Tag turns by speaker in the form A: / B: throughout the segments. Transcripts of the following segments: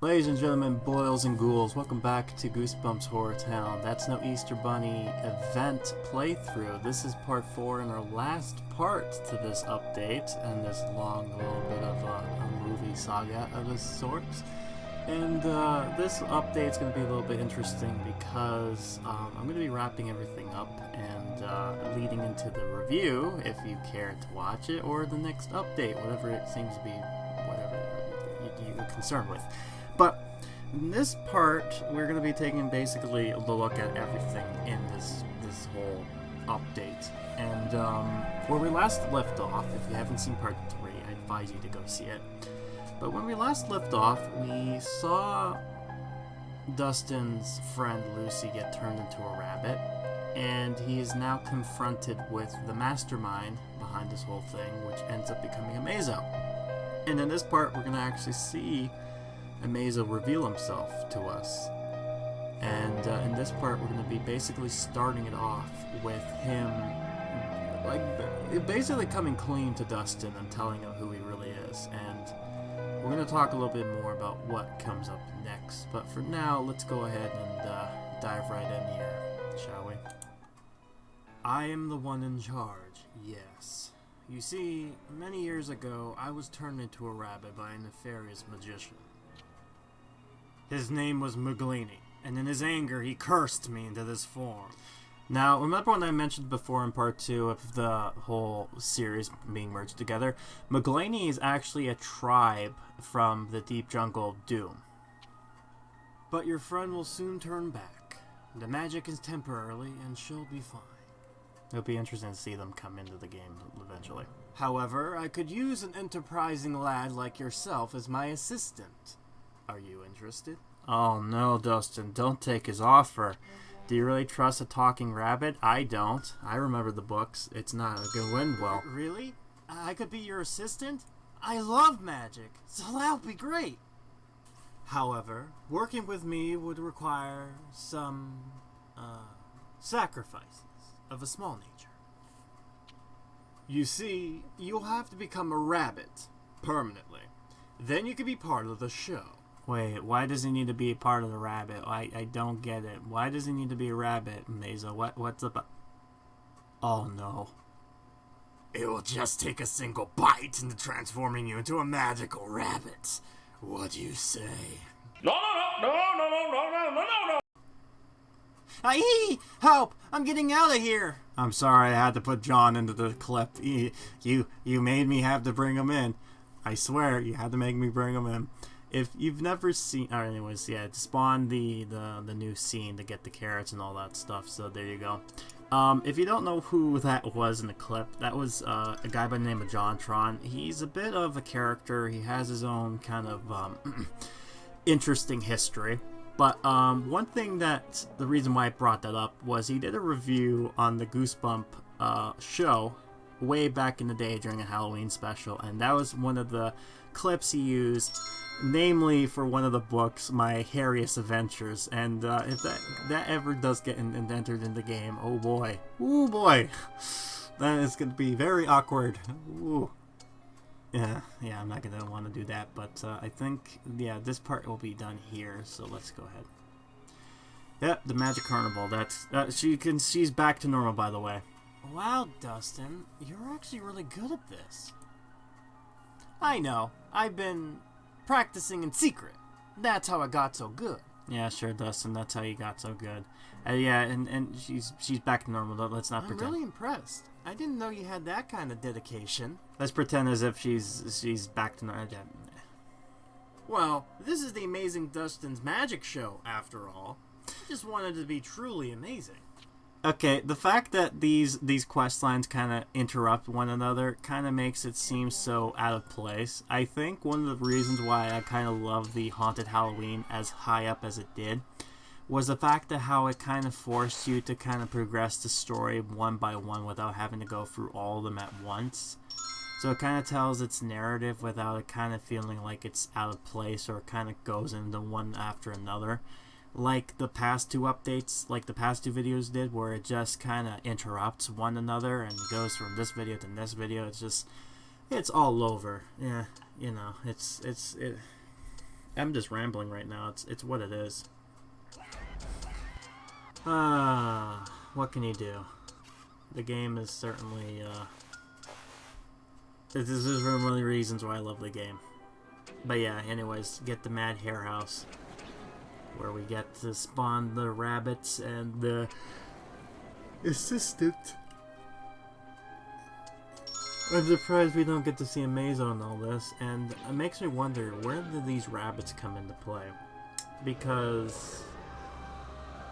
A: Ladies and gentlemen, boils and ghouls, welcome back to Goosebumps HorrorTown. That's no Easter Bunny event playthrough. This is part 4 and our last part to this update and this long little bit of a movie saga of this sort. And this update's going to be a little bit interesting because I'm going to be wrapping everything up and leading into the review, if you care to watch it, or the next update, whatever it seems to be, whatever you're concerned with. But in this part, we're going to be taking basically a look at everything in this whole update. And where we last left off, if you haven't seen part 3, I advise you to go see it. But when we last left off, we saw Dustin's friend Lucy get turned into a rabbit, and he is now confronted with the mastermind behind this whole thing, which ends up becoming Amaz-O. And in this part, we're going to actually see Amaz-O reveal himself to us. And in this part, we're going to be basically starting it off with him, like, basically coming clean to Dustin and telling him who he really is. And we're going to talk a little bit more about what comes up next. But for now, let's go ahead and dive right in here, shall we? I am the one in charge, yes. You see, many years ago, I was turned into a rabbit by a nefarious magician. His name was Muglini, and in his anger, he cursed me into this form. Now, remember when I mentioned before in part 2 of the whole series being merged together? Muglini is actually a tribe from the deep jungle of Doom. But your friend will soon turn back. The magic is temporarily, and she'll be fine. It'll be interesting to see them come into the game eventually. However, I could use an enterprising lad like yourself as my assistant. Are you interested? Oh no, Dustin, don't take his offer. Do you really trust a talking rabbit? I don't. I remember the books. It's not going to end well. Really? I could be your assistant? I love magic, so that would be great. However, working with me would require some, sacrifices of a small nature. You see, you'll have to become a rabbit, permanently. Then you can be part of the show. Wait, why does he need to be a part of the rabbit? I don't get it. Why does he need to be a rabbit, Amaz-O? What's up? Oh no. It will just take a single bite into transforming you into a magical rabbit. What do you say?
B: No!
A: Aye! Help! I'm getting out of here! I'm sorry I had to put John into the clip. You made me have to bring him in. I swear, you had to make me bring him in. If you've never seen... Alright, anyways, yeah, it spawned the new scene to get the carrots and all that stuff, so there you go. If you don't know who that was in the clip, that was a guy by the name of JonTron. He's a bit of a character. He has his own kind of interesting history. But one thing that... The reason why I brought that up was he did a review on the Goosebump show way back in the day during a Halloween special, and that was one of the clips he used, namely for one of the books, My Hairiest Adventures. And if that ever does get entered in the game, oh boy, that is going to be very awkward. Ooh. Yeah, I'm not going to want to do that, but I think, yeah, this part will be done here, so let's go ahead. Yep, the Magic Carnival, that's, she's back to normal, by the way. Wow, Dustin, you're actually really good at this. I know, I've been practicing in secret. That's how I got so good. Yeah, sure, Dustin, that's how you got so good. Yeah, and she's back to normal, let's not pretend. I'm really impressed. I didn't know you had that kind of dedication. Let's pretend as if she's back to normal. Well, this is the Amazing Dustin's magic show, after all. I just wanted it to be truly amazing. Okay, the fact that these quest lines kind of interrupt one another kind of makes it seem so out of place. I think one of the reasons why I kind of love the Haunted Halloween as high up as it did was the fact that how it kind of forced you to kind of progress the story one by one without having to go through all of them at once. So it kind of tells its narrative without it kind of feeling like it's out of place or it kind of goes into one after another. Like the past 2 updates, like the past 2 videos did, where it just kind of interrupts one another and goes from this video to this video. It's just, it's all over. Yeah, you know, I'm just rambling right now. It's what it is. What can you do? The game is certainly, this is one of the reasons why I love the game. But yeah, anyways, get the Mad Hare house, where we get to spawn the rabbits and the assistant. I'm surprised we don't get to see Amaz-O in all this, and it makes me wonder, where did these rabbits come into play? Because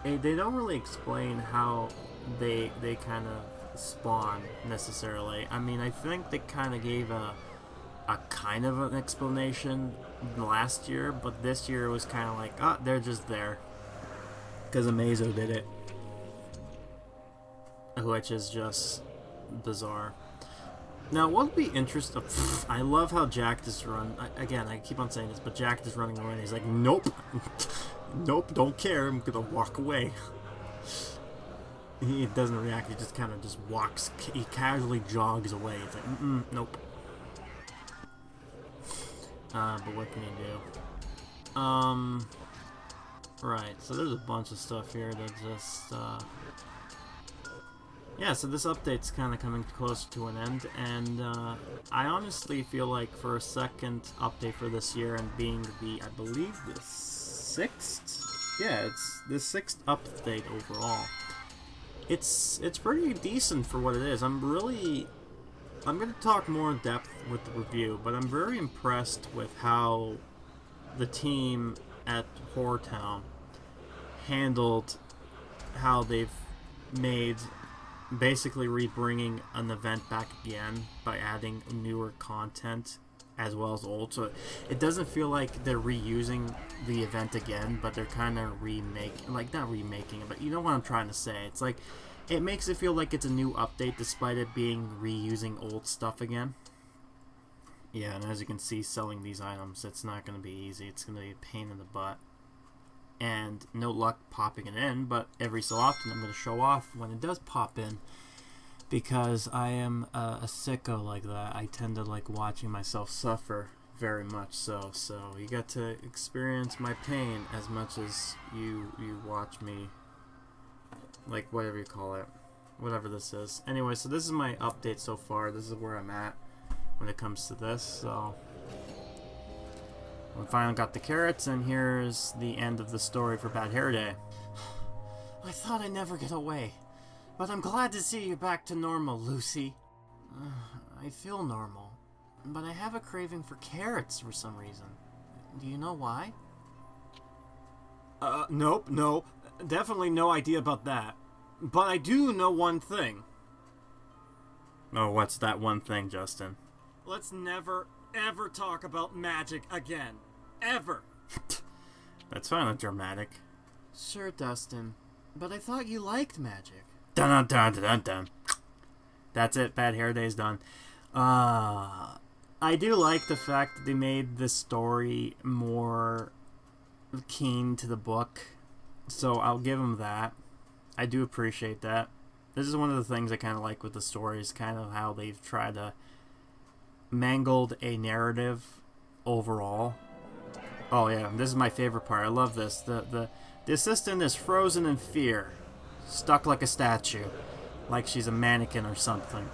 A: they don't really explain how they kind of spawn necessarily. I mean, I think they kind of gave a kind of an explanation last year, but this year it was kind of like, oh, they're just there because Amaz-O did it, which is just bizarre. Now, what would be interesting? I love how Jack just run. Again, I keep on saying this, but Jack is running away. And he's like, "Nope, nope, don't care. I'm gonna walk away." He doesn't react. He just kind of just walks. He casually jogs away. It's like, nope. But what can you do? Right. So there's a bunch of stuff here that just. Yeah, so this update's kind of coming close to an end, and I honestly feel like for a second update for this year, and being I believe the 6th? Yeah, it's the 6th update overall. It's pretty decent for what it is. I'm going to talk more in depth with the review, but I'm very impressed with how the team at HorrorTown handled how they've made basically rebringing an event back again by adding newer content as well as old. So it doesn't feel like they're reusing the event again, but they're kind of not remaking it, but you know what I'm trying to say. It's like, it makes it feel like it's a new update despite it being reusing old stuff again. Yeah, and as you can see, selling these items, it's not going to be easy. It's going to be a pain in the butt. And no luck popping it in, but every so often I'm going to show off when it does pop in, because I am a sicko like that. I tend to like watching myself suffer very much so. So you get to experience my pain as much as you watch me, like whatever you call it, whatever this is. Anyway, so this is my update so far. This is where I'm at when it comes to this. So we finally got the carrots, and here's the end of the story for Bad Hair Day. I thought I'd never get away, but I'm glad to see you back to normal, Lucy. I feel normal, but I have a craving for carrots for some reason. Do you know why? Nope, no. Definitely no idea about that. But I do know one thing. Oh, what's that one thing, Justin? Let's never ever talk about magic again. Ever. That's finally dramatic. Sure, Dustin. But I thought you liked magic. Dun dun dun dun dun. That's it. Bad Hair Day's done. I do like the fact that they made the story more keen to the book. So I'll give them that. I do appreciate that. This is one of the things I kind of like with the stories, kind of how they've tried to mangled a narrative overall. Oh yeah, this is my favorite part. I love this. The assistant is frozen in fear, stuck like a statue, like she's a mannequin or something.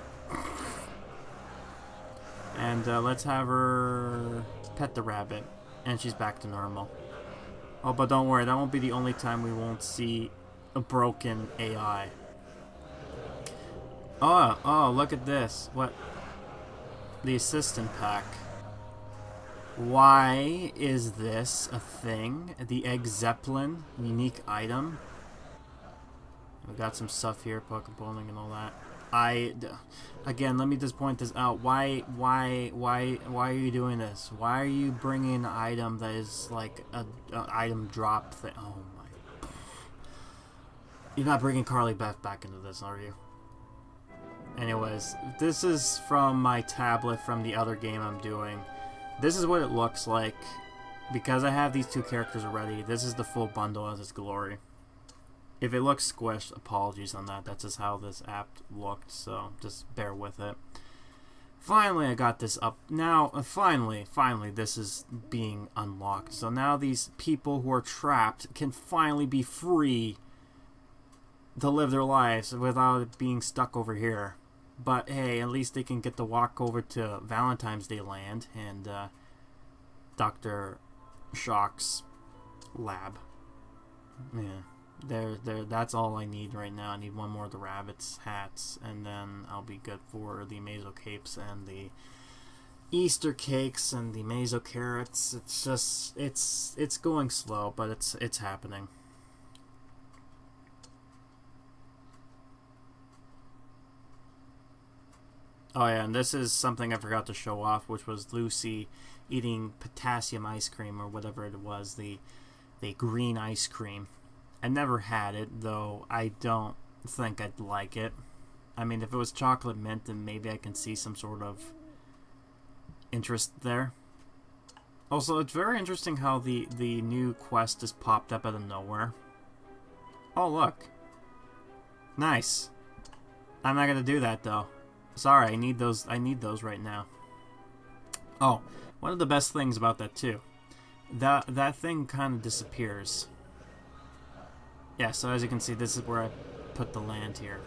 A: And let's have her pet the rabbit, and she's back to normal. Oh, but don't worry, that won't be the only time we won't see a broken AI. Oh, look at this. What? The assistant pack. Why is this a thing? The Egg Zeppelin unique item. We got some stuff here, Pokeballing and all that. Again, let me just point this out. Why are you doing this? Why are you bringing an item that is like an item drop thing? Oh my! You're not bringing Carly Beth back into this, are you? Anyways, this is from my tablet from the other game I'm doing. This is what it looks like. Because I have these two characters already, this is the full bundle as its glory. If it looks squished, apologies on that. That's just how this app looked, so just bear with it. Finally, I got this up. Now, finally, this is being unlocked. So now these people who are trapped can finally be free to live their lives without it being stuck over here. But hey, at least they can get to walk over to Valentine's Day Land and Dr. Shock's lab. Yeah, that's all I need right now. I need one more of the rabbits' hats, and then I'll be good for the Amaz-O capes and the Easter cakes and the Amaz-O carrots. It's just it's going slow, but it's happening. Oh yeah, and this is something I forgot to show off, which was Lucy eating potassium ice cream or whatever it was, the green ice cream. I never had it, though I don't think I'd like it. I mean, if it was chocolate mint, then maybe I can see some sort of interest there. Also, it's very interesting how the new quest just popped up out of nowhere. Oh, look. Nice. I'm not gonna do that, though. Sorry, I need those right now. Oh, one of the best things about that too, that thing kind of disappears. Yeah, so as you can see, this is where I put the land here.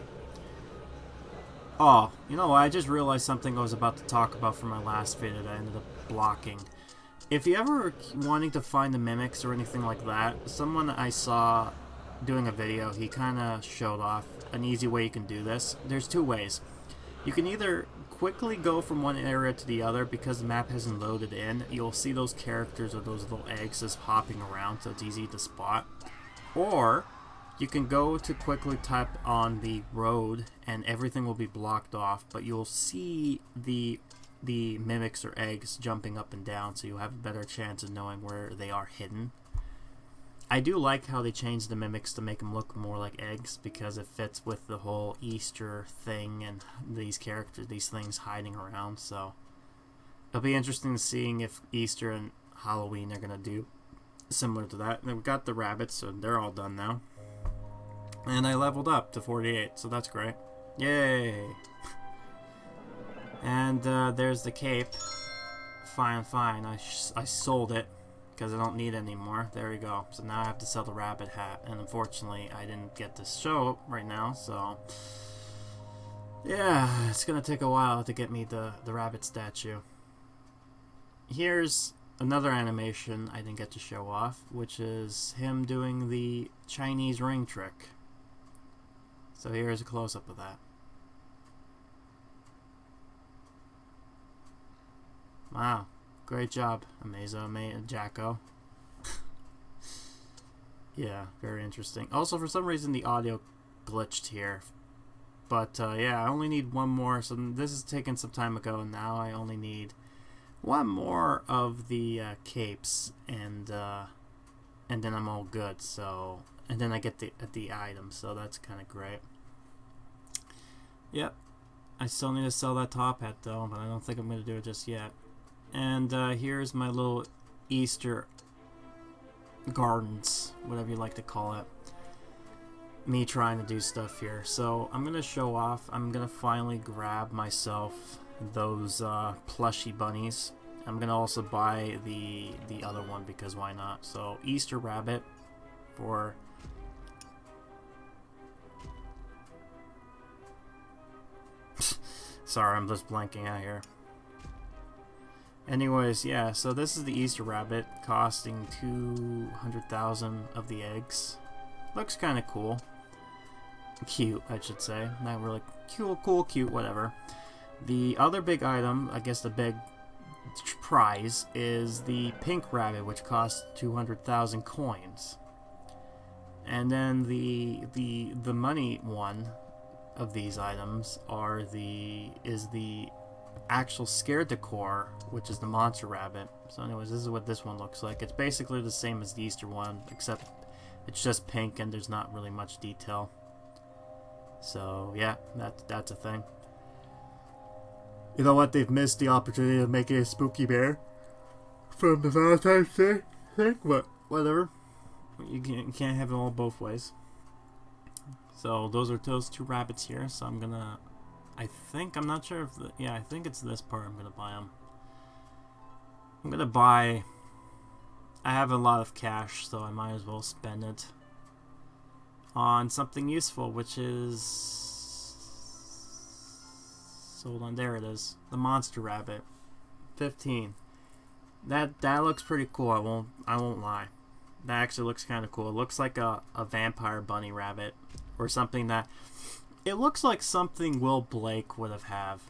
A: Oh, you know what? I just realized something I was about to talk about from my last video that I ended up blocking. If you ever wanting to find the mimics or anything like that, someone I saw doing a video, he kind of showed off an easy way you can do this. There's two ways. You can either quickly go from one area to the other because the map hasn't loaded in. You'll see those characters or those little eggs just hopping around, so it's easy to spot. Or you can go to quickly type on the road and everything will be blocked off, but you'll see the mimics or eggs jumping up and down, so you'll have a better chance of knowing where they are hidden. I do like how they changed the mimics to make them look more like eggs because it fits with the whole Easter thing and these characters, these things hiding around. So it'll be interesting to seeing if Easter and Halloween are gonna do similar to that. And we've got the rabbits, so they're all done now. And I leveled up to 48, so that's great. Yay! And there's the cape. Fine. I sold it because I don't need it anymore. There we go. So now I have to sell the rabbit hat, and unfortunately I didn't get to show right now, so yeah, it's gonna take a while to get me the rabbit statue. Here's another animation I didn't get to show off, which is him doing the Chinese ring trick. So here's a close-up of that. Wow. Great job, Amaz-O, Jacko. Yeah, very interesting. Also, for some reason, the audio glitched here. But, yeah, I only need one more. So this is taking some time ago, and now I only need one more of the capes, and then I'm all good. So, and then I get the item, so that's kind of great. Yep. I still need to sell that top hat, though, but I don't think I'm going to do it just yet. And here's my little Easter gardens, whatever you like to call it. Me trying to do stuff here. So I'm going to show off. I'm going to finally grab myself those plushy bunnies. I'm going to also buy the other one because why not? So Easter rabbit for... Sorry, I'm just blanking out here. Anyways, yeah, so this is the Easter rabbit, costing 200,000 of the eggs. Looks kind of cool. Cute, I should say. Not really cool, cute, whatever. The other big item, I guess the big prize, is the pink rabbit, which costs 200,000 coins. And then the money one of these items is the actual scare decor, which is the monster rabbit. So anyways, this is what this one looks like. It's basically the same as the Easter one, except it's just pink and there's not really much detail. So yeah, that's a thing. You know what? They've missed the opportunity of making a spooky bear from the Valentine's Day thing, but whatever. You can't have it all both ways. So those are those two rabbits here. So I'm gonna I think, I'm not sure if, yeah, I think it's this part I'm gonna buy them. I'm gonna buy, I have a lot of cash, so I might as well spend it on something useful, which is, hold on, there it is, the monster rabbit, 15. That looks pretty cool. I won't lie. That actually looks kind of cool. It looks like a vampire bunny rabbit, or something that, it looks like something Will Blake would have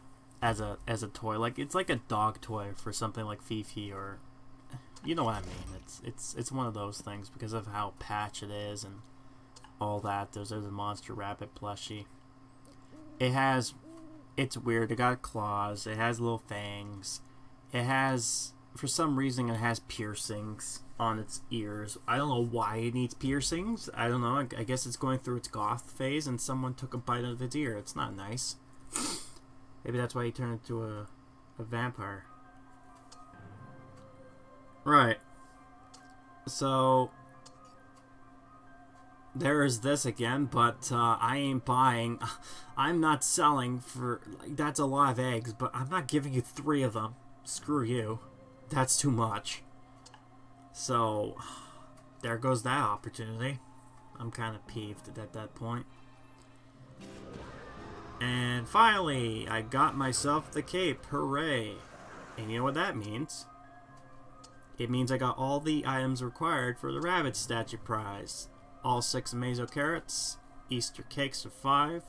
A: as a toy. Like, it's like a dog toy for something like Fifi, or you know what I mean. It's one of those things because of how patch it is and all that. There's a monster rabbit plushie. It's weird. It got claws. It has little fangs. It has, for some reason, it has piercings on its ears. I don't know why it needs piercings. I don't know. I guess it's going through its goth phase and someone took a bite of its ear. It's not nice. Maybe that's why he turned into a vampire. Right. So there is this again, but I ain't buying. I'm not selling for, like, that's a lot of eggs, but I'm not giving you 3 of them. Screw you. That's too much. So there goes that opportunity. I'm kind of peeved at that point. And finally, I got myself the cape. Hooray. And you know what that means? It means I got all the items required for the rabbit statue prize. All 6 Amaz-O carrots, Easter cakes for 5,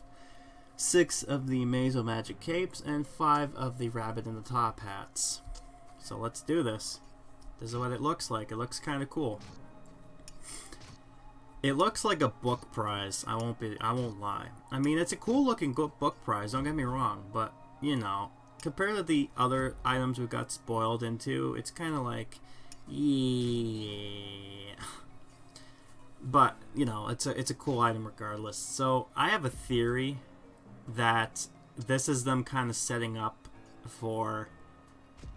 A: 6 of the Amaz-O magic capes, and 5 of the rabbit in the top hats. So let's do this. This is what it looks like. It looks kind of cool. It looks like a book prize. I won't lie. I mean, it's a cool looking book prize, don't get me wrong, but you know, compared to the other items we got spoiled into, it's kind of like, yeah. But you know, it's a cool item regardless. So I have a theory that this is them kind of setting up for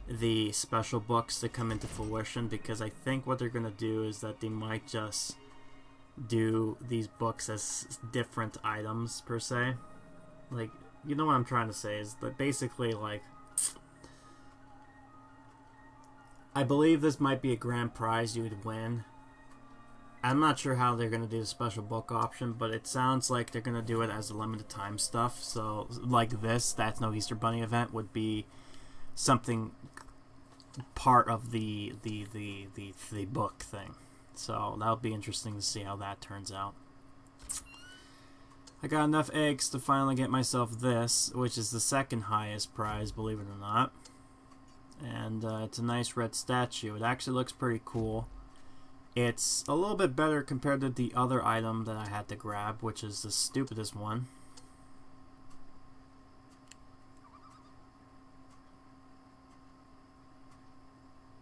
A: the special books to come into fruition, because I think what they're gonna do is that they might just do these books as different items per se. Like, you know what I'm trying to say is that basically, like, I believe this might be a grand prize you would win. I'm not sure how they're going to do the special book option, but it sounds like they're going to do it as a limited time stuff. So, like this, That's No Easter Bunny event would be something part of the book thing. So, that'll be interesting to see how that turns out. I got enough eggs to finally get myself this, which is the second highest prize, believe it or not. And it's a nice red statue. It actually looks pretty cool. It's a little bit better compared to the other item that I had to grab, which is the stupidest one.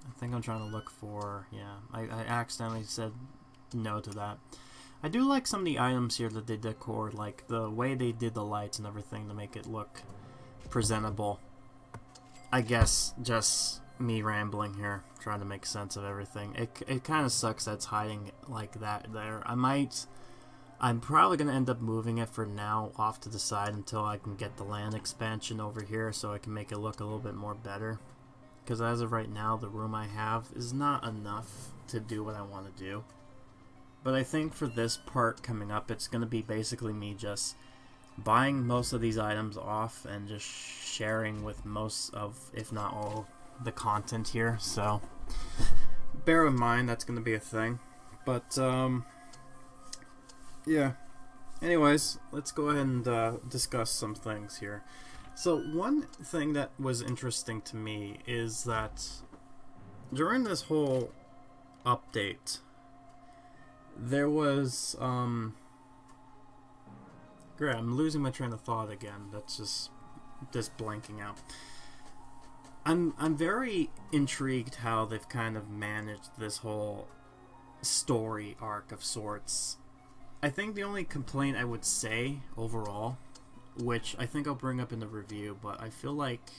A: I think I'm trying to look for, yeah, I accidentally said no to that. I do like some of the items here that they decor, like the way they did the lights and everything to make it look presentable. I guess just me rambling here, trying to make sense of everything. It kind of sucks that it's hiding like that there. I'm probably going to end up moving it for now off to the side until I can get the land expansion over here so I can make it look a little bit more better. Because as of right now, the room I have is not enough to do what I want to do. But I think for this part coming up, it's going to be basically me just buying most of these items off and just sharing with most of, if not all, the content here. So bear in mind that's going to be a thing. But yeah. Anyways, let's go ahead and discuss some things here. So one thing that was interesting to me is that during this whole update, there was great, I'm losing my train of thought again. That's just blanking out. I'm very intrigued how they've kind of managed this whole story arc of sorts. I think the only complaint I would say overall, which I think I'll bring up in the review, but I feel like,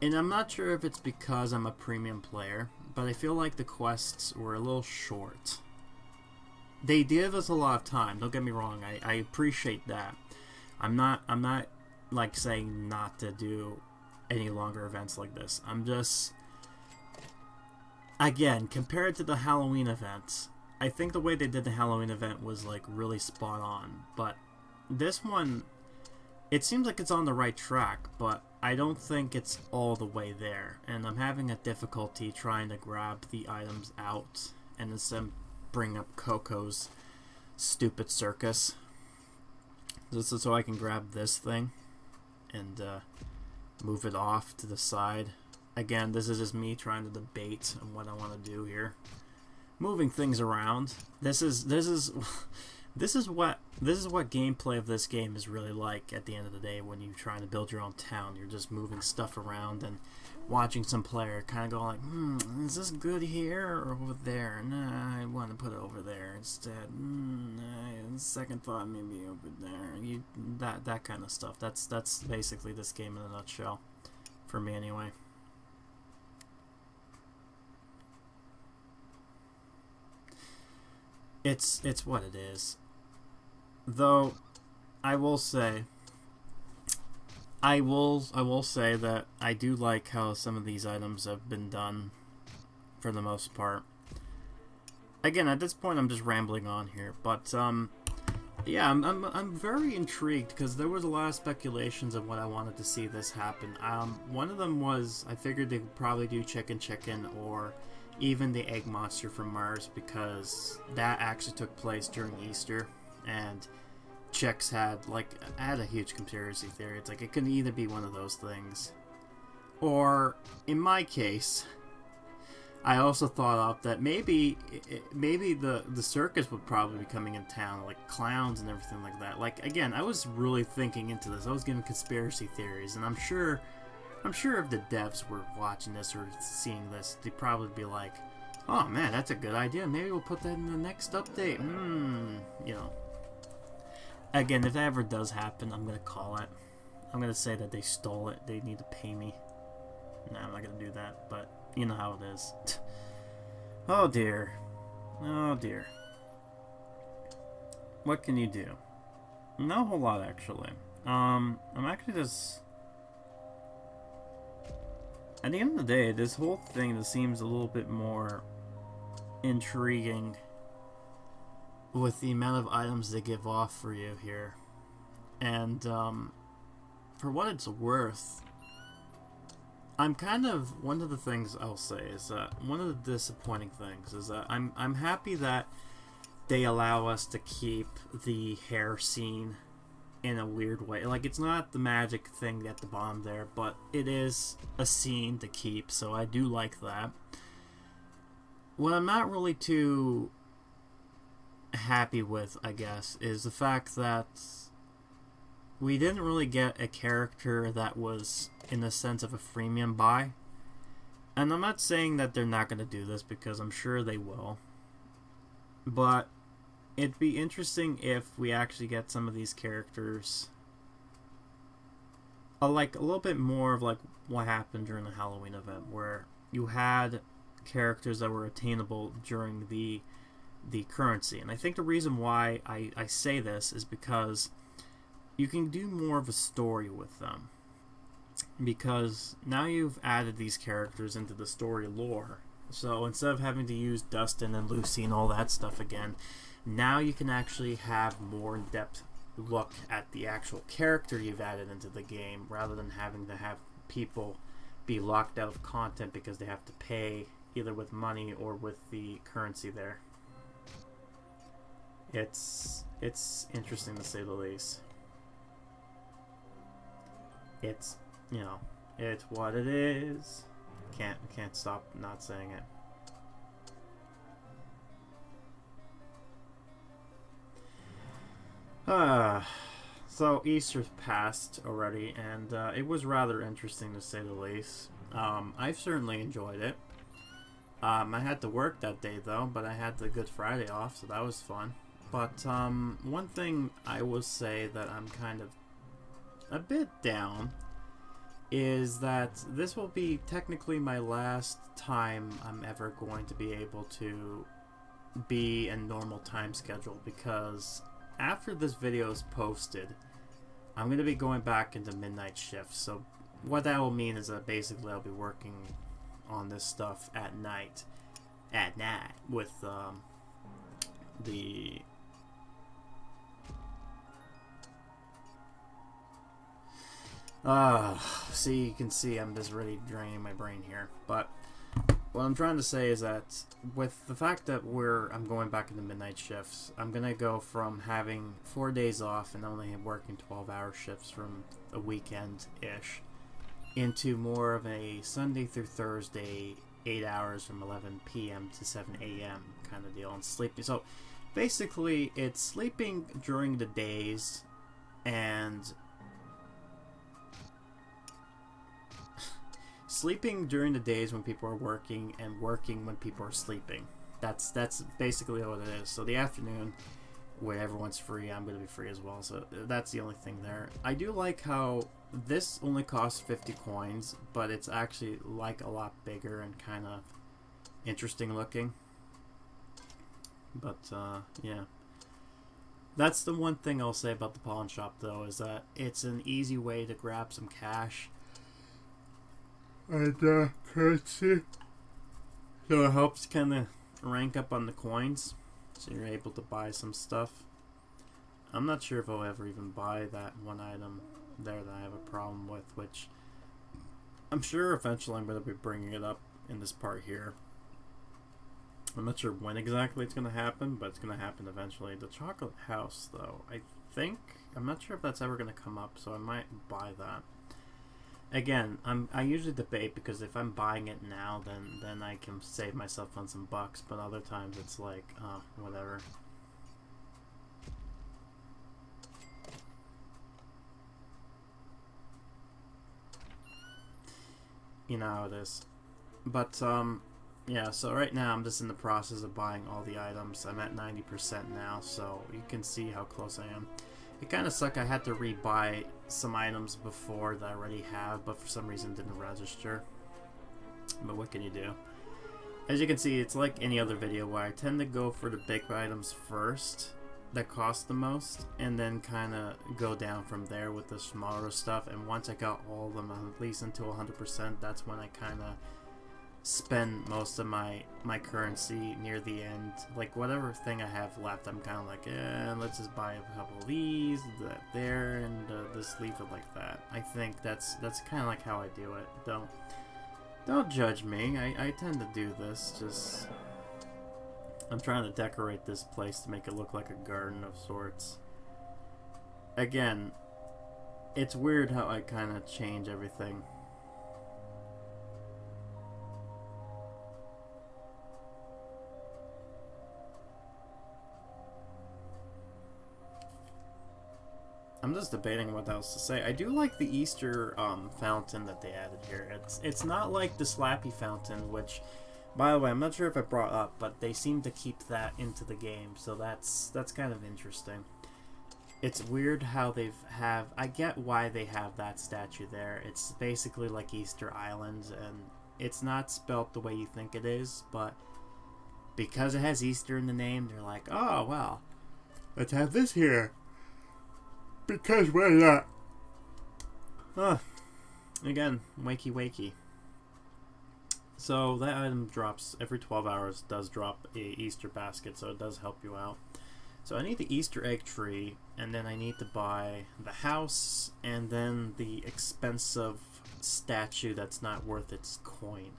A: and I'm not sure if it's because I'm a premium player, but I feel like the quests were a little short. They give us a lot of time, don't get me wrong, I appreciate that. I'm not like saying not to do any longer events like this. I'm just, again, compared to the Halloween events, I think the way they did the Halloween event was like really spot on, but this one, it seems like it's on the right track, but I don't think it's all the way there, and I'm having a difficulty trying to grab the items out and instead bring up Coco's stupid circus. This is so I can grab this thing and move it off to the side. Again, this is just me trying to debate on what I want to do here. Moving things around. This is what gameplay of this game is really like at the end of the day when you're trying to build your own town. You're just moving stuff around and watching some player kind of go like, is this good here or over there? Nah, I want to put it over there instead. Second thought, maybe over there. That kind of stuff. That's basically this game in a nutshell, for me anyway. It's what it is. Though I will say that I do like how some of these items have been done for the most part. Again, at this point I'm just rambling on here, but yeah, I'm very intrigued because there was a lot of speculations of what I wanted to see this happen. One of them was I figured they would probably do Chicken or even the egg monster from Mars, because that actually took place during Easter, and Chicks had a huge conspiracy theory. It's like it could either be one of those things, or in my case, I also thought up that maybe the circus would probably be coming in town, like clowns and everything like that. Like, again, I was really thinking into this. I was giving conspiracy theories, and I'm sure if the devs were watching this or seeing this, they'd probably be like, oh man, that's a good idea. Maybe we'll put that in the next update. You know. Again, if that ever does happen, I'm going to call it. I'm going to say that they stole it. They need to pay me. No, I'm not going to do that, but you know how it is. Oh dear. Oh dear. What can you do? Not a whole lot, actually. I'm actually just... At the end of the day, this whole thing just seems a little bit more intriguing with the amount of items they give off for you here. And for what it's worth, I'm kind of... One of the things I'll say is that one of the disappointing things is that I'm happy that they allow us to keep the Hare scene in a weird way. Like, it's not the magic thing at the bottom there, but it is a scene to keep, so I do like that. What I'm not really too happy with, I guess, is the fact that we didn't really get a character that was in the sense of a freemium buy. And I'm not saying that they're not going to do this, because I'm sure they will. But it'd be interesting if we actually get some of these characters like a little bit more of like what happened during the Halloween event, where you had characters that were attainable during the currency. And I think the reason why I say this is because you can do more of a story with them, because now you've added these characters into the story lore. So instead of having to use Dustin and Lucy and all that stuff again, now you can actually have more in-depth look at the actual character you've added into the game, rather than having to have people be locked out of content because they have to pay either with money or with the currency there. It's interesting to say the least. It's, you know, it's what it is. Can't stop not saying it. So Easter's passed already, and it was rather interesting to say the least. I've certainly enjoyed it. I had to work that day though, but I had the Good Friday off, so that was fun. But one thing I will say that I'm kind of a bit down is that this will be technically my last time I'm ever going to be able to be in normal time schedule, because after this video is posted, I'm going to be going back into midnight shifts. So what that will mean is that basically I'll be working on this stuff at night. At night with the... see, you can see I'm just really draining my brain here. But what I'm trying to say is that with the fact that I'm going back into midnight shifts, I'm going to go from having 4 days off and only working 12-hour shifts from a weekend-ish into more of a Sunday through Thursday, 8 hours from 11 p.m. to 7 a.m. kind of deal, and sleeping. So basically it's sleeping during the days and sleeping during the days when people are working and working when people are sleeping. That's basically what it is. So the afternoon, where everyone's free, I'm going to be free as well. So that's the only thing there. I do like how this only costs 50 coins, but it's actually like a lot bigger and kind of interesting looking. But yeah. That's the one thing I'll say about the pawn shop, though, is that it's an easy way to grab some cash and currency, so it helps kind of rank up on the coins, so you're able to buy some stuff. I'm not sure if I'll ever even buy that one item there that I have a problem with, which I'm sure eventually I'm going to be bringing it up in this part here. I'm not sure when exactly it's going to happen, but it's going to happen eventually. The chocolate house, though, I'm not sure if that's ever going to come up, so I might buy that. Again, I usually debate, because if I'm buying it now, then I can save myself on some bucks, but other times it's like, whatever. You know how it is. But, yeah, so right now I'm just in the process of buying all the items. I'm at 90% now, so you can see how close I am. It kind of sucked. I had to rebuy some items before that I already have, but for some reason didn't register. But what can you do? As you can see, it's like any other video where I tend to go for the big items first that cost the most, and then kind of go down from there with the smaller stuff. And once I got all of them at least until 100%, that's when I kind of spend most of my currency near the end. Like whatever thing I have left, I'm kind of like, let's just buy a couple of these, that there, and just leave it like that. I think that's kind of like how I do it. Don't judge me. I tend to do this. Just I'm trying to decorate this place to make it look like a garden of sorts. Again, it's weird how I kind of change everything. I'm just debating what else to say. I do like the Easter fountain that they added here. It's not like the Slappy fountain, which, by the way, I'm not sure if I brought up, but they seem to keep that into the game, so that's kind of interesting. It's weird how I get why they have that statue there. It's basically like Easter Island, and it's not spelt the way you think it is, but because it has Easter in the name, they're like, oh, well, let's have this here. Because why not? Again, wakey. So that item drops every 12 hours. Does drop a Easter basket, so it does help you out. So I need the Easter egg tree, and then I need to buy the house, and then the expensive statue that's not worth its coin.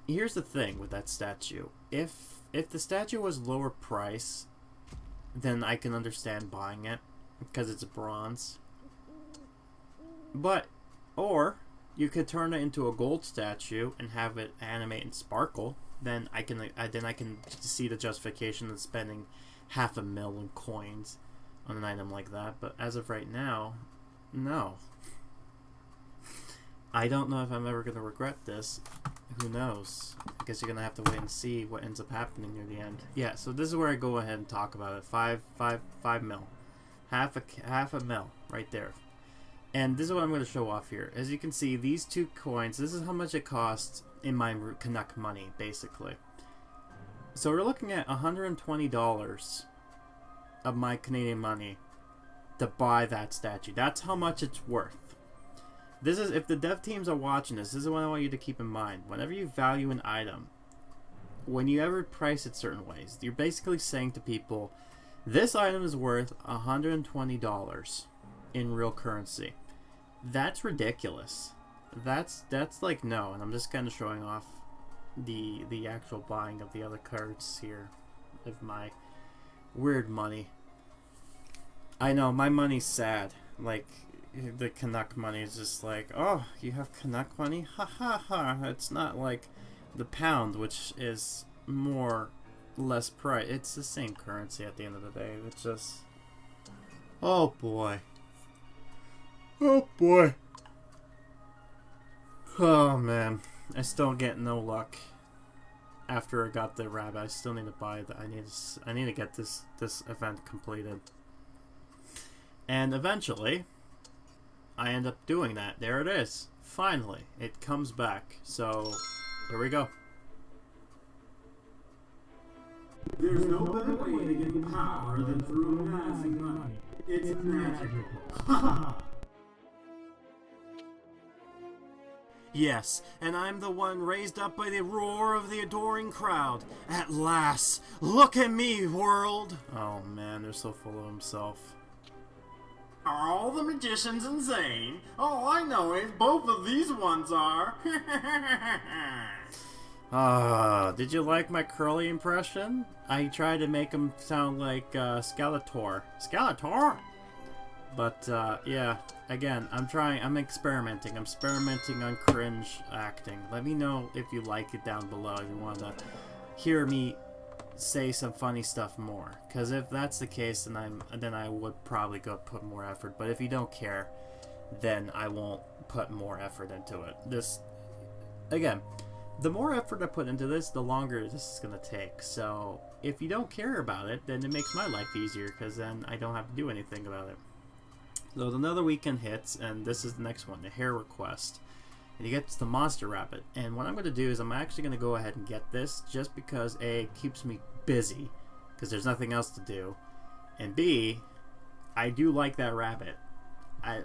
A: Here's the thing with that statue. If the statue was lower price, then I can understand buying it, because it's a bronze. Or you could turn it into a gold statue and have it animate and sparkle. Then I can see the justification of spending $500,000 in coins on an item like that. But as of right now, no. I don't know if I'm ever going to regret this. Who knows? I guess you're going to have to wait and see what ends up happening near the end. Yeah, so this is where I go ahead and talk about it. 5 mil. Half a mil right there. And this is what I'm going to show off here. As you can see, these 2 coins, this is how much it costs in my Canuck money, basically. So we're looking at $120 of my Canadian money to buy that statue. That's how much it's worth. This is, if the dev teams are watching this is what I want you to keep in mind. Whenever you value an item, when you ever price it certain ways, you're basically saying to people, this item is worth $120 in real currency. That's ridiculous. That's like, no. And I'm just kind of showing off the actual buying of the other cards here of my weird money. I know, my money's sad. Like, the Canuck money is just like, oh, you have Canuck money? Ha ha ha. It's not like the pound, which is less price. It's the same currency at the end of the day. It's just, oh boy. Oh boy. Oh man. I still get no luck. After I got the rabbit, I still need to buy the. I need to get this event completed. And eventually, I end up doing that. There it is. Finally, it comes back. So, here we go.
B: There's no better way to get power than through amassing money. It's magical. Ha!
A: Yes, and I'm the one raised up by the roar of the adoring crowd. At last, look at me, world! Oh man, they're so full of himself.
B: Are all the magicians insane? Oh, I know it. Both of these ones are.
A: Did you like my curly impression? I tried to make him sound like Skeletor. Skeletor? But, yeah, again, I'm experimenting. I'm experimenting on cringe acting. Let me know if you like it down below, if you want to hear me say some funny stuff more. Because if that's the case, then I would probably go put more effort. But if you don't care, then I won't put more effort into it. Again, the more effort I put into this, the longer this is going to take. So, if you don't care about it, then it makes my life easier, because then I don't have to do anything about it. So another weekend hits, and this is the next one, the Hare request. And he gets the monster rabbit. And what I'm going to do is I'm actually going to go ahead and get this, just because A, it keeps me busy, because there's nothing else to do. And B, I do like that rabbit.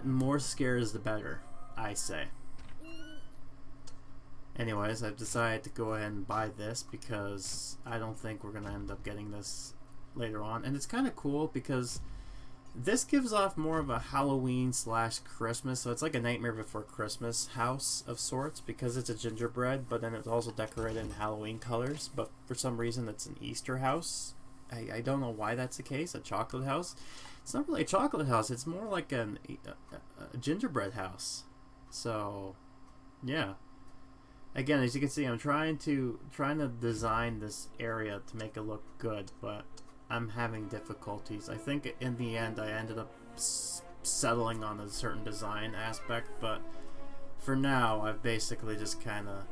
A: More scares the better, I say. Anyways, I've decided to go ahead and buy this, because I don't think we're going to end up getting this later on. And it's kind of cool, because this gives off more of a Halloween / Christmas, so it's like a Nightmare Before Christmas house of sorts, because it's a gingerbread, but then it's also decorated in Halloween colors, but for some reason it's an Easter house. I don't know why that's the case, a chocolate house. It's not really a chocolate house, it's more like a gingerbread house. So, yeah. Again, as you can see, I'm trying to design this area to make it look good, but I'm having difficulties. I think in the end I ended up settling on a certain design aspect, but for now I've basically just kind of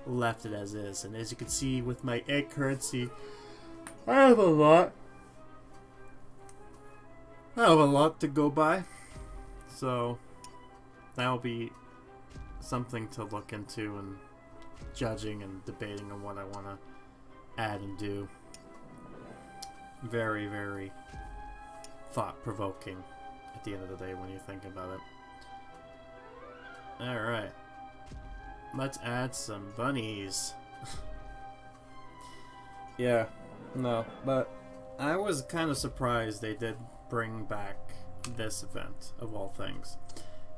A: left it as is. And as you can see with my egg currency, I have a lot to go by, so that'll be something to look into and judging and debating on what I want to add and do. Very, very thought-provoking at the end of the day when you think about it. Alright. Let's add some bunnies. Yeah, no, but I was kind of surprised they did bring back this event, of all things.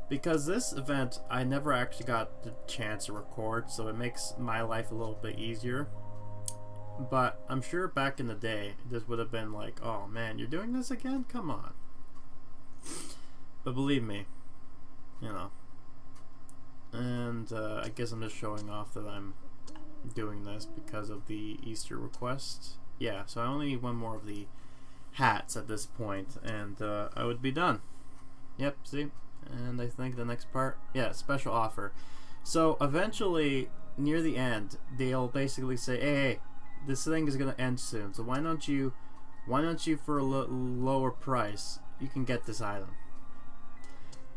A: Because this event, I never actually got the chance to record, so it makes my life a little bit easier. But I'm sure back in the day, this would have been like, oh man, you're doing this again? Come on. But believe me, you know. And I guess I'm just showing off that I'm doing this because of the Easter request. Yeah, so I only need one more of the hats at this point, and I would be done. Yep, see? And I think the next part, yeah, special offer. So eventually, near the end, they'll basically say, hey, this thing is going to end soon, so why don't you for a lower price, you can get this item.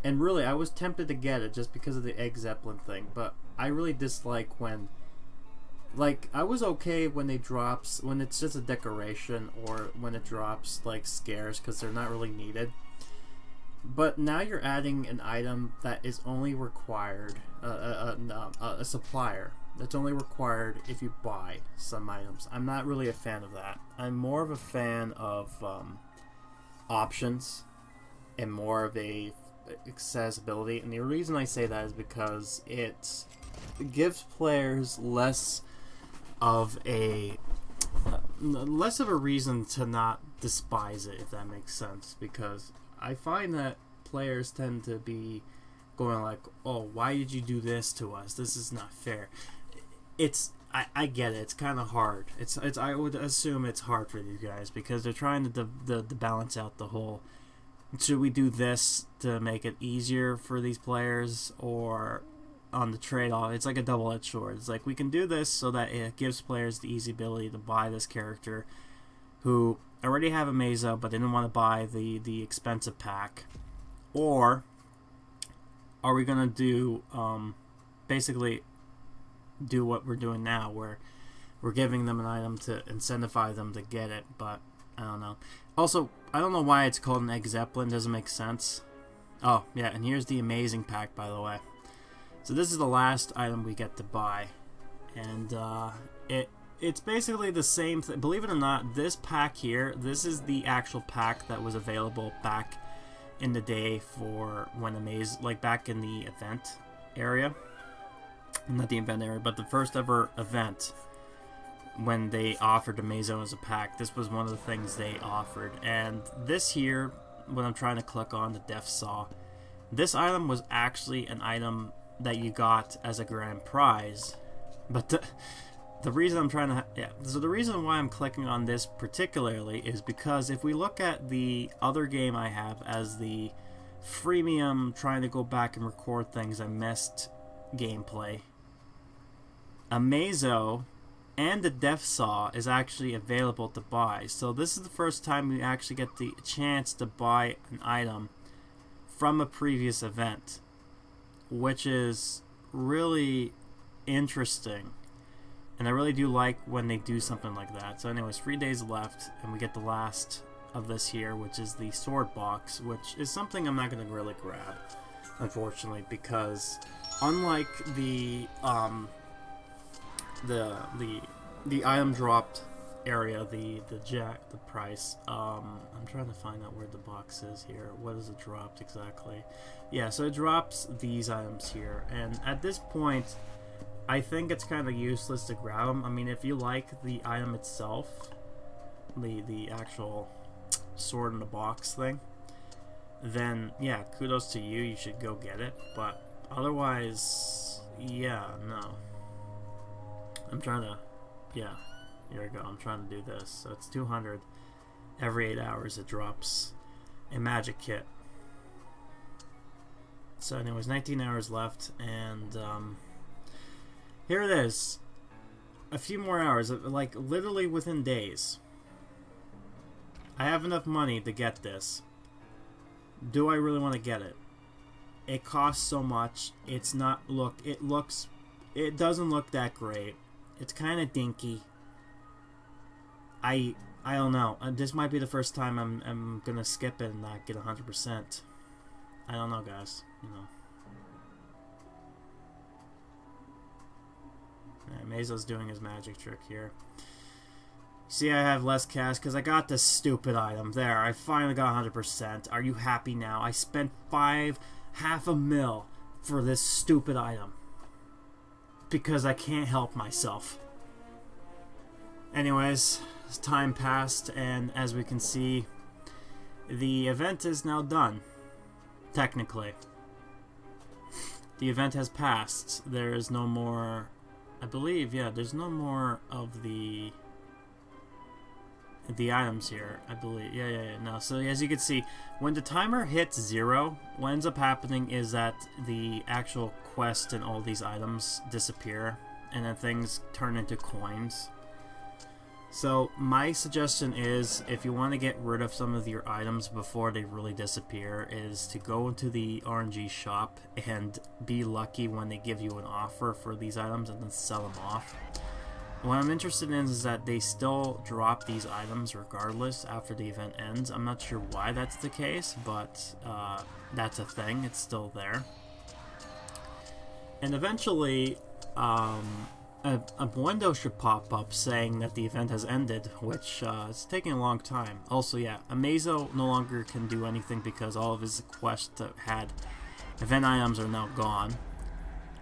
A: And really, I was tempted to get it just because of the Egg Zeppelin thing, but I really dislike when, like, I was okay when when it's just a decoration, or when it drops, like, scares, because they're not really needed. But now you're adding an item that is only required, a supplier that's only required if you buy some items. I'm not really a fan of that. I'm more of a fan of options and more of a accessibility. And the reason I say that is because it gives players less of a reason to not despise it, if that makes sense. Because I find that players tend to be going like, "Oh, why did you do this to us? This is not fair." I get it. It's kind of hard. It's I would assume it's hard for these guys because they're trying to balance out the whole. Should we do this to make it easier for these players, or on the trade-off? It's like a double-edged sword. It's like we can do this so that it gives players the easy ability to buy this character who already have Amaz-O but didn't want to buy the expensive pack, or are we gonna do basically do what we're doing now, where we're giving them an item to incentivize them to get it? But I don't know. Also, I don't know why it's called an Egg Zeppelin. Doesn't make sense. Oh yeah, and here's the amazing pack, by the way. So this is the last item we get to buy, and it's basically the same thing. Believe it or not, this pack here, this is the actual pack that was available back in the day for when like back in the event area. Not the event area, but the first ever event when they offered Amaz-O as a pack. This was one of the things they offered. And this here, when I'm trying to click on the Death Saw, this item was actually an item that you got as a grand prize. But the reason I'm trying to... so the reason why I'm clicking on this particularly is because if we look at the other game I have as the freemium, trying to go back and record things I missed gameplay, Amaz-O and the Death Saw is actually available to buy. So this is the first time we actually get the chance to buy an item from a previous event, which is really interesting. And I really do like when they do something like that. So anyways, 3 days left, and we get the last of this here, which is the sword box, which is something I'm not going to really grab, unfortunately, because unlike the item dropped area, the price, I'm trying to find out where the box is here. What is it dropped exactly? Yeah, so it drops these items here, and at this point I think it's kind of useless to grab them. I mean, if you like the item itself, the actual sword in the box thing, then yeah, kudos to you, you should go get it. But otherwise, yeah, no. I'm trying to, yeah, here we go. I'm trying to do this. So it's 200. Every 8 hours it drops a magic kit. So anyways, 19 hours left, and here it is. A few more hours, like literally within days. I have enough money to get this. Do I really want to get it? It costs so much. It's not, it doesn't look that great. It's kind of dinky. I don't know. This might be the first time I'm gonna skip it and not get 100%. I don't know, guys. You know. Amaz-O's doing his magic trick here. See, I have less cash because I got this stupid item. There, I finally got 100%. Are you happy now? I spent half a mil for this stupid item because I can't help myself. Anyways, time passed, and as we can see, the event is now done. Technically, the event has passed. There is no more, I believe, yeah, there's no more of the items here, I believe. Yeah, no. So as you can see, when the timer hits 0, what ends up happening is that the actual quest and all these items disappear, and then things turn into coins. So my suggestion is, if you want to get rid of some of your items before they really disappear, is to go into the RNG shop and be lucky when they give you an offer for these items and then sell them off. what I'm interested in is that they still drop these items regardless after the event ends. I'm not sure why that's the case, but that's a thing. It's still there. And eventually, a window should pop up saying that the event has ended, which is taking a long time. Also, yeah, Amaz-O no longer can do anything because all of his quests that had event items are now gone.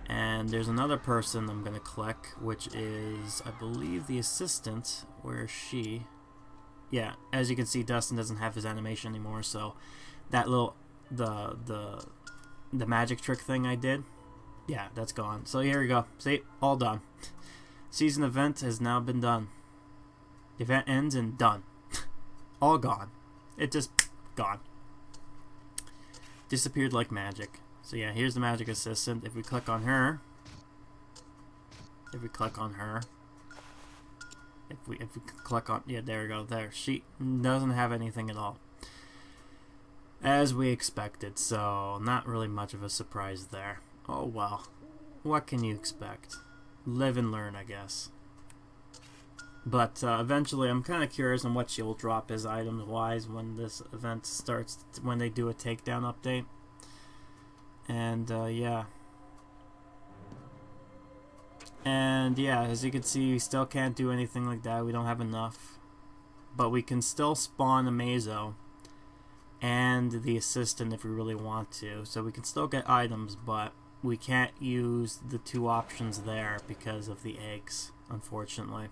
A: And there's another person I'm going to click, which is, I believe, the assistant. Where is she? Yeah, as you can see, Dustin doesn't have his animation anymore, so that little, the magic trick thing I did, yeah, that's gone. So here we go. See, all done. Season event has now been done. The event ends and done. All gone. It just gone. Disappeared like magic. So yeah, here's the magic assistant. If we click on her, if we click on, yeah, there we go. There, she doesn't have anything at all, as we expected. So not really much of a surprise there. Oh well, what can you expect? Live and learn, I guess. But eventually, I'm kind of curious on what she'll drop as items-wise when this event starts, when they do a takedown update. And yeah. And yeah, as you can see, we still can't do anything like that. We don't have enough. But we can still spawn Amaz-O and the assistant if we really want to. So we can still get items, but we can't use the two options there because of the eggs, unfortunately.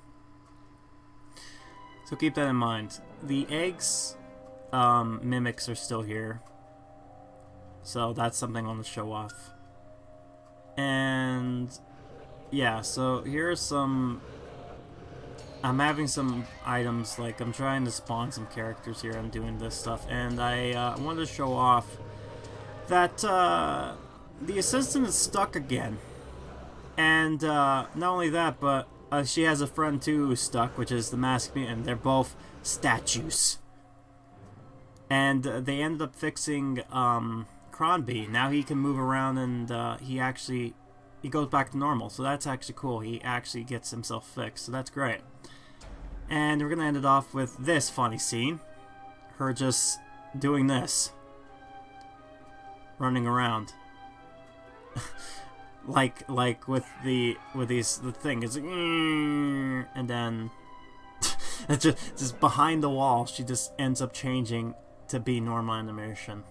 A: So keep that in mind. The eggs mimics are still here. So that's something I want to show off. And yeah, so here's some... I'm having some items, like I'm trying to spawn some characters here. I'm doing this stuff. And I wanted to show off that the assistant is stuck again. And not only that, but she has a friend too who's stuck, which is the masked mutant. They're both statues. And they ended up fixing... Cronby. Now he can move around and he goes back to normal, so that's actually cool. He actually gets himself fixed, so that's great. And we're gonna end it off with this funny scene. Her just doing this. Running around. like with the thing. It's like, and then it's just behind the wall, she just ends up changing to be normal animation.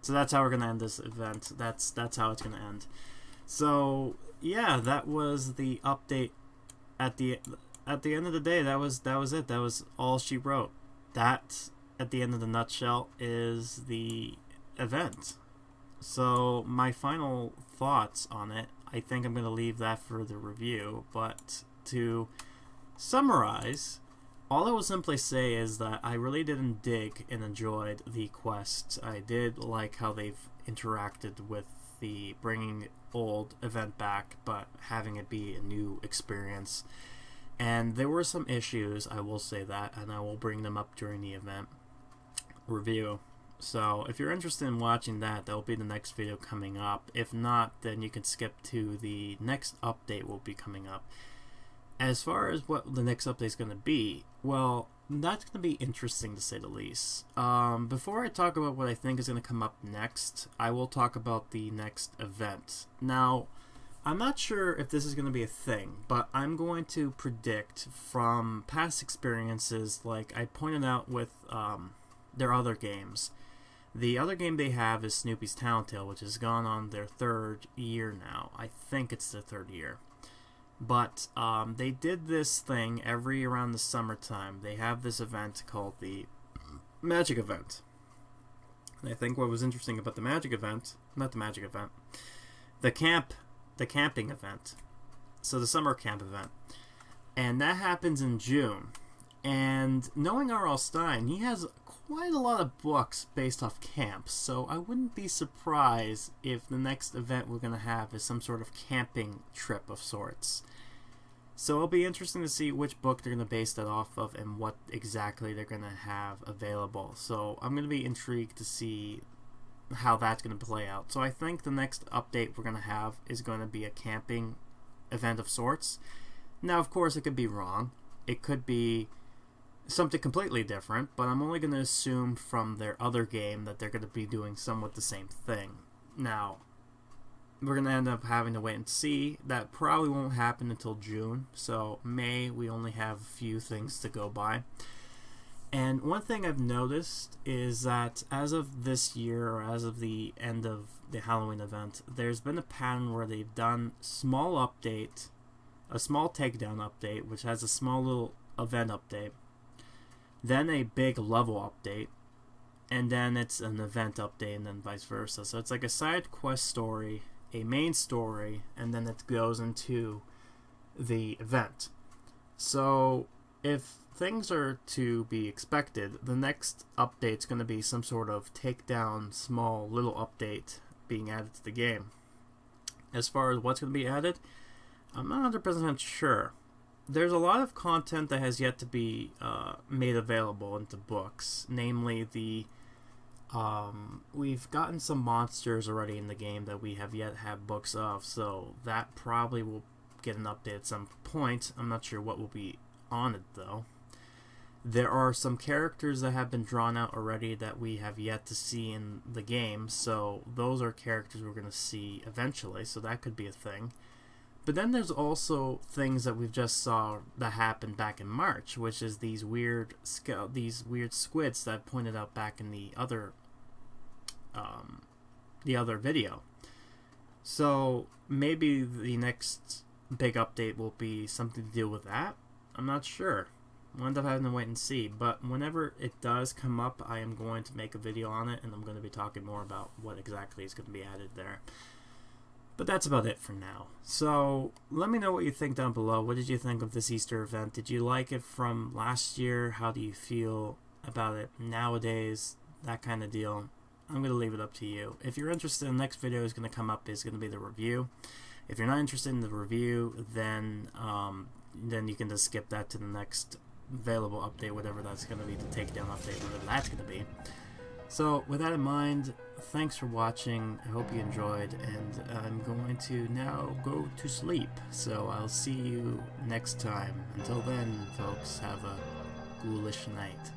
A: So that's how we're gonna end this event. That's how it's gonna end. So yeah, that was the update. At the end of the day, that was it. That was all she wrote. That, at the end of the nutshell, is the event. So my final thoughts on it, I think I'm gonna leave that for the review. But to summarize, all I will simply say is that I really didn't dig and enjoyed the quests. I did like how they've interacted with the bringing old event back, but having it be a new experience. And there were some issues, I will say that, and I will bring them up during the event review. So if you're interested in watching that, that will be the next video coming up. If not, then you can skip to the next update will be coming up. As far as what the next update is going to be, well, that's going to be interesting to say the least. Before I talk about what I think is going to come up next, I will talk about the next event. Now, I'm not sure if this is going to be a thing, but I'm going to predict from past experiences, like I pointed out with their other games. The other game they have is Snoopy's Town Tale, which has gone on their 3rd year now. I think it's their 3rd year. But they did this thing every around the summertime. They have this event called the Magic Event. And I think what was interesting about the Magic Event, not the Magic Event, the camping event. So the summer camp event. And that happens in June. And knowing R.L. Stine, he has quite a lot of books based off camps. So I wouldn't be surprised if the next event we're going to have is some sort of camping trip of sorts. So it'll be interesting to see which book they're going to base that off of and what exactly they're going to have available. So I'm going to be intrigued to see how that's going to play out. So I think the next update we're going to have is going to be a camping event of sorts. Now, of course, it could be wrong. It could be something completely different, but I'm only going to assume from their other game that they're going to be doing somewhat the same thing. Now, we're going to end up having to wait and see. That probably won't happen until June, so May, we only have a few things to go by. And one thing I've noticed is that as of this year, or as of the end of the Halloween event, there's been a pattern where they've done a small takedown update, which has a small little event update, then a big level update, and then it's an event update, and then vice versa. So it's like a side quest story, a main story, and then it goes into the event. So if things are to be expected, the next update's going to be some sort of takedown, small little update being added to the game. As far as what's going to be added, I'm not 100% sure. There's a lot of content that has yet to be made available into books. Namely, we've gotten some monsters already in the game that we have yet have books of, so that probably will get an update at some point. I'm not sure what will be on it, though. There are some characters that have been drawn out already that we have yet to see in the game, so those are characters we're going to see eventually, so that could be a thing. But then there's also things that we've just saw that happened back in March, which is these weird squids that I pointed out back in the other video. So maybe the next big update will be something to deal with that. I'm not sure. We'll end up having to wait and see. But whenever it does come up, I am going to make a video on it, and I'm going to be talking more about what exactly is going to be added there. But that's about it for now. So let me know what you think down below. What did you think of this Easter event? Did you like it from last year? How do you feel about it nowadays? That kind of deal. I'm going to leave it up to you. If you're interested, the next video is going to come up is going to be the review. If you're not interested in the review, then you can just skip that to the next available update, whatever that's going to be, the takedown update, whatever that's going to be. So with that in mind, thanks for watching. I hope you enjoyed, and I'm going to now go to sleep. So I'll see you next time. Until then, folks, have a ghoulish night.